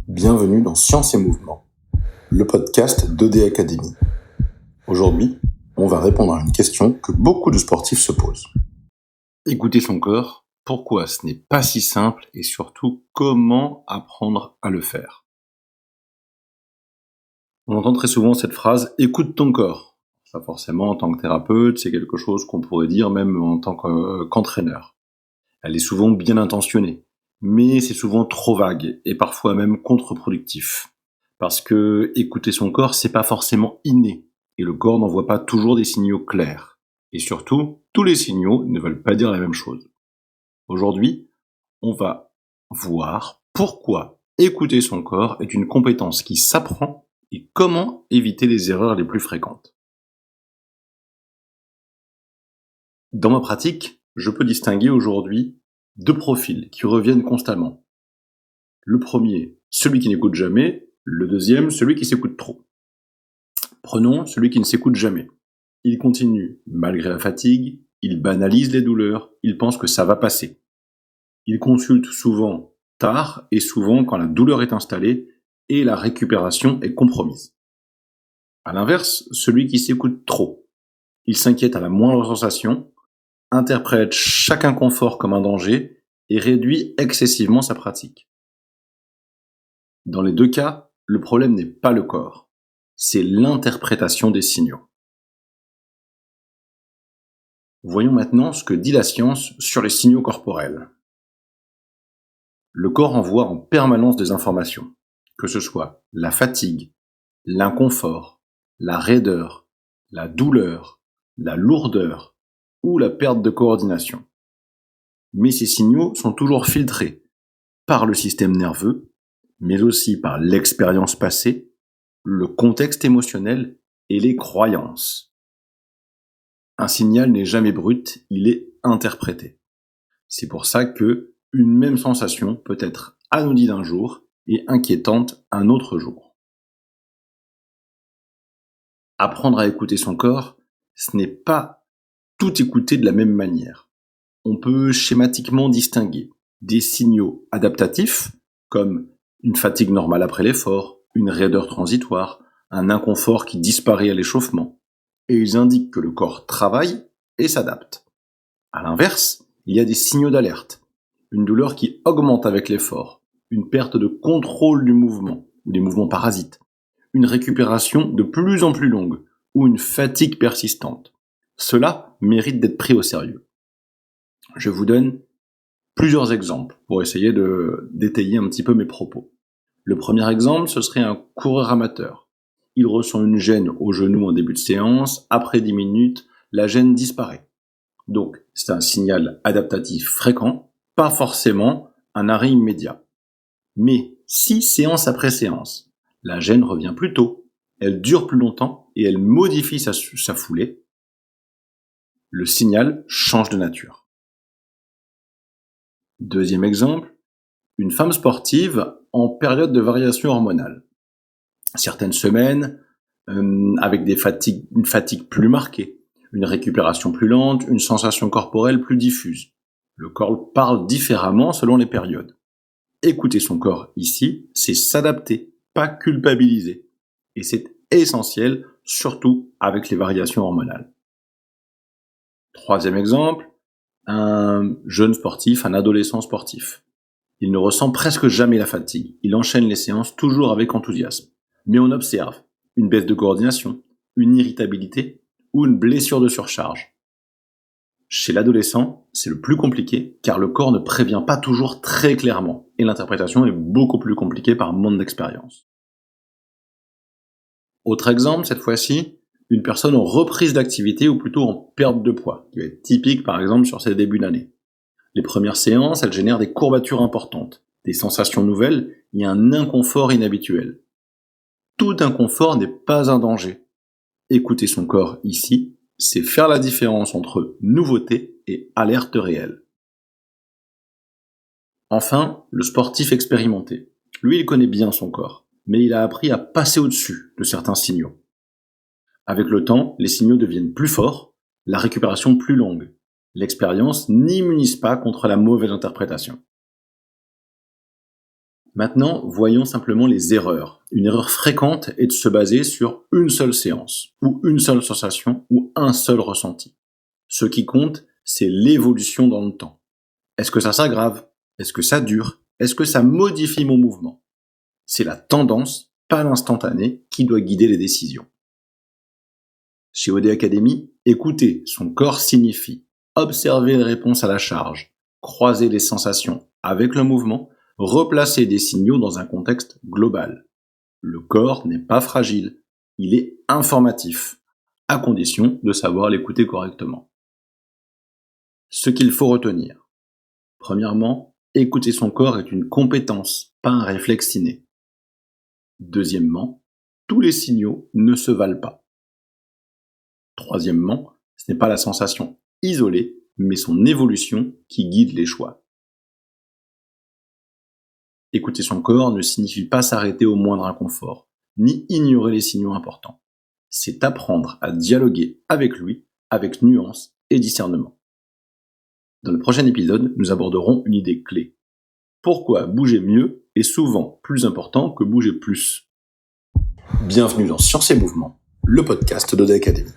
Bienvenue dans Science et Mouvement, le podcast d'ED Academy. Aujourd'hui, on va répondre à une question que beaucoup de sportifs se posent. Écouter son corps, pourquoi ce n'est pas si simple et surtout comment apprendre à le faire. On entend très souvent cette phrase « écoute ton corps ». Ça forcément, en tant que thérapeute, c'est quelque chose qu'on pourrait dire même en tant qu'entraîneur. Elle est souvent bien intentionnée, mais c'est souvent trop vague et parfois même contre-productif. Parce que écouter son corps, c'est pas forcément inné, et le corps n'envoie pas toujours des signaux clairs. Et surtout, tous les signaux ne veulent pas dire la même chose. Aujourd'hui, on va voir pourquoi écouter son corps est une compétence qui s'apprend et comment éviter les erreurs les plus fréquentes. Dans ma pratique, je peux distinguer aujourd'hui deux profils qui reviennent constamment. Le premier, celui qui n'écoute jamais, le deuxième, celui qui s'écoute trop. Prenons celui qui ne s'écoute jamais. Il continue malgré la fatigue, il banalise les douleurs, il pense que ça va passer. Il consulte souvent tard et souvent quand la douleur est installée et la récupération est compromise. À l'inverse, celui qui s'écoute trop. Il s'inquiète à la moindre sensation, interprète chaque inconfort comme un danger et réduit excessivement sa pratique. Dans les deux cas, le problème n'est pas le corps, c'est l'interprétation des signaux. Voyons maintenant ce que dit la science sur les signaux corporels. Le corps envoie en permanence des informations, que ce soit la fatigue, l'inconfort, la raideur, la douleur, la lourdeur ou la perte de coordination. Mais ces signaux sont toujours filtrés par le système nerveux, mais aussi par l'expérience passée, le contexte émotionnel et les croyances. Un signal n'est jamais brut, il est interprété. C'est pour ça que une même sensation peut être anodine un jour et inquiétante un autre jour. Apprendre à écouter son corps, ce n'est pas tout écouter de la même manière. On peut schématiquement distinguer des signaux adaptatifs, comme une fatigue normale après l'effort, une raideur transitoire, un inconfort qui disparaît à l'échauffement, et ils indiquent que le corps travaille et s'adapte. À l'inverse, il y a des signaux d'alerte, une douleur qui augmente avec l'effort, une perte de contrôle du mouvement, ou des mouvements parasites, une récupération de plus en plus longue, ou une fatigue persistante. Cela mérite d'être pris au sérieux. Je vous donne plusieurs exemples pour essayer de détailler un petit peu mes propos. Le premier exemple, ce serait un coureur amateur. Il ressent une gêne au genou en début de séance, après 10 minutes, la gêne disparaît. Donc, c'est un signal adaptatif fréquent, pas forcément un arrêt immédiat. Mais si séance après séance, la gêne revient plus tôt, elle dure plus longtemps et elle modifie sa foulée, le signal change de nature. Deuxième exemple, une femme sportive en période de variation hormonale. Certaines semaines, avec une fatigue plus marquée, une récupération plus lente, une sensation corporelle plus diffuse. Le corps parle différemment selon les périodes. Écouter son corps ici, c'est s'adapter, pas culpabiliser. Et c'est essentiel, surtout avec les variations hormonales. Troisième exemple, un jeune sportif, un adolescent sportif. Il ne ressent presque jamais la fatigue. Il enchaîne les séances toujours avec enthousiasme. Mais on observe une baisse de coordination, une irritabilité ou une blessure de surcharge. Chez l'adolescent, c'est le plus compliqué car le corps ne prévient pas toujours très clairement et l'interprétation est beaucoup plus compliquée par manque d'expérience. Autre exemple, cette fois-ci, une personne en reprise d'activité ou plutôt en perte de poids, qui va être typique par exemple sur ses débuts d'année. Les premières séances, elles génèrent des courbatures importantes, des sensations nouvelles et un inconfort inhabituel. Tout inconfort n'est pas un danger. Écouter son corps ici, c'est faire la différence entre nouveauté et alerte réelle. Enfin, le sportif expérimenté. Lui, il connaît bien son corps, mais il a appris à passer au-dessus de certains signaux. Avec le temps, les signaux deviennent plus forts, la récupération plus longue. L'expérience n'immunise pas contre la mauvaise interprétation. Maintenant, voyons simplement les erreurs. Une erreur fréquente est de se baser sur une seule séance, ou une seule sensation, ou un seul ressenti. Ce qui compte, c'est l'évolution dans le temps. Est-ce que ça s'aggrave? Est-ce que ça dure? Est-ce que ça modifie mon mouvement? C'est la tendance, pas l'instantané, qui doit guider les décisions. Chez OD Academy, écouter son corps signifie observer les réponses à la charge, croiser les sensations avec le mouvement, replacer des signaux dans un contexte global. Le corps n'est pas fragile, il est informatif, à condition de savoir l'écouter correctement. Ce qu'il faut retenir. Premièrement, écouter son corps est une compétence, pas un réflexe inné. Deuxièmement, tous les signaux ne se valent pas. Troisièmement, ce n'est pas la sensation isolée, mais son évolution qui guide les choix. Écouter son corps ne signifie pas s'arrêter au moindre inconfort, ni ignorer les signaux importants. C'est apprendre à dialoguer avec lui, avec nuance et discernement. Dans le prochain épisode, nous aborderons une idée clé. Pourquoi bouger mieux est souvent plus important que bouger plus. Bienvenue dans Science et Mouvement, le podcast d'OD Academy.